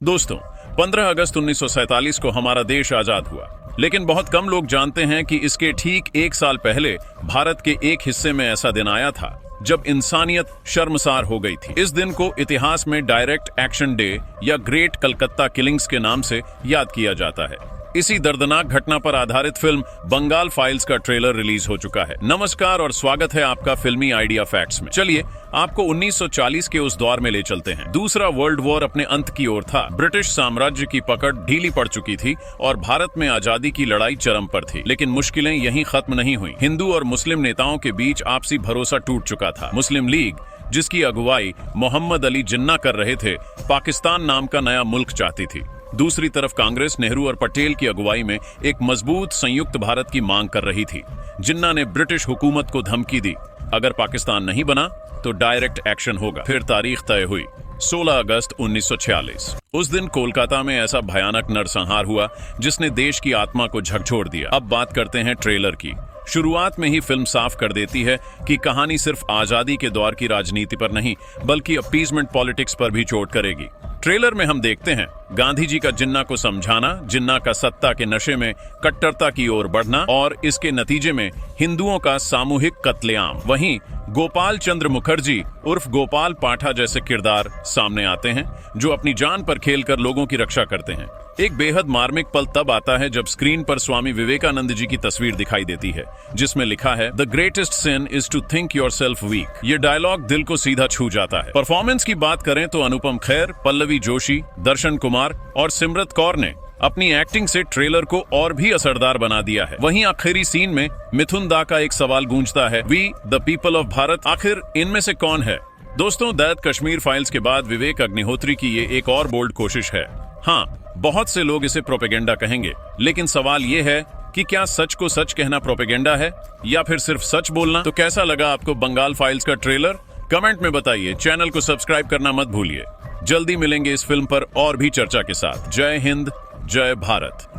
दोस्तों, 15 अगस्त 1947 को हमारा देश आजाद हुआ, लेकिन बहुत कम लोग जानते हैं कि इसके ठीक एक साल पहले भारत के एक हिस्से में ऐसा दिन आया था जब इंसानियत शर्मसार हो गई थी। इस दिन को इतिहास में डायरेक्ट एक्शन डे या ग्रेट कलकत्ता किलिंग्स के नाम से याद किया जाता है। इसी दर्दनाक घटना पर आधारित फिल्म बंगाल फाइल्स का ट्रेलर रिलीज हो चुका है। नमस्कार और स्वागत है आपका फिल्मी आइडिया फैक्ट्स में। चलिए आपको 1940 के उस दौर में ले चलते हैं। दूसरा वर्ल्ड वॉर अपने अंत की ओर था। ब्रिटिश साम्राज्य की पकड़ ढीली पड़ चुकी थी और भारत में आजादी की लड़ाई चरम पर थी। लेकिन मुश्किलें यहीं खत्म नहीं हुई। हिंदू और मुस्लिम नेताओं के बीच आपसी भरोसा टूट चुका था। मुस्लिम लीग, जिसकी अगुवाई मोहम्मद अली जिन्ना कर रहे थे, पाकिस्तान नाम का नया मुल्क चाहती थी। दूसरी तरफ कांग्रेस नेहरू और पटेल की अगुवाई में एक मजबूत संयुक्त भारत की मांग कर रही थी। जिन्ना ने ब्रिटिश हुकूमत को धमकी दी, अगर पाकिस्तान नहीं बना तो डायरेक्ट एक्शन होगा। फिर तारीख तय हुई, 16 अगस्त 1946। उस दिन कोलकाता में ऐसा भयानक नरसंहार हुआ जिसने देश की आत्मा को झकझोर दिया। अब बात करते हैं ट्रेलर की। शुरुआत में ही फिल्म साफ कर देती है कि कहानी सिर्फ आजादी के दौर की राजनीति पर नहीं बल्कि अपीजमेंट पॉलिटिक्स पर भी चोट करेगी। ट्रेलर में हम देखते हैं गांधी जी का जिन्ना को समझाना, जिन्ना का सत्ता के नशे में कट्टरता की ओर बढ़ना और इसके नतीजे में हिंदुओं का सामूहिक कत्लेआम। वहीं गोपाल चंद्र मुखर्जी उर्फ गोपाल पाठा जैसे किरदार सामने आते हैं जो अपनी जान पर खेलकर लोगों की रक्षा करते हैं। एक बेहद मार्मिक पल तब आता है जब स्क्रीन पर स्वामी विवेकानंद जी की तस्वीर दिखाई देती है जिसमें लिखा है, the greatest sin is to think yourself weak. ये डायलॉग दिल को सीधा छू जाता है। परफॉर्मेंस की बात करें तो अनुपम खेर, पल्लवी जोशी, दर्शन कुमार और सिमरत कौर ने अपनी एक्टिंग से ट्रेलर को और भी असरदार बना दिया है। वहीं आखिरी सीन में मिथुन दा का एक सवाल गूंजता है, we the people of Bharat, आखिर इनमें से कौन है? दोस्तों, दैट कश्मीर फाइल्स के बाद विवेक अग्निहोत्री की ये एक और बोल्ड कोशिश है। हाँ, बहुत से लोग इसे प्रोपेगेंडा कहेंगे, लेकिन सवाल ये है कि क्या सच को सच कहना प्रोपेगेंडा है या फिर सिर्फ सच बोलना? तो कैसा लगा आपको बंगाल फाइल्स का ट्रेलर? कमेंट में बताइए। चैनल को सब्सक्राइब करना मत भूलिए। जल्दी मिलेंगे इस फिल्म पर और भी चर्चा के साथ। जय हिंद, जय भारत।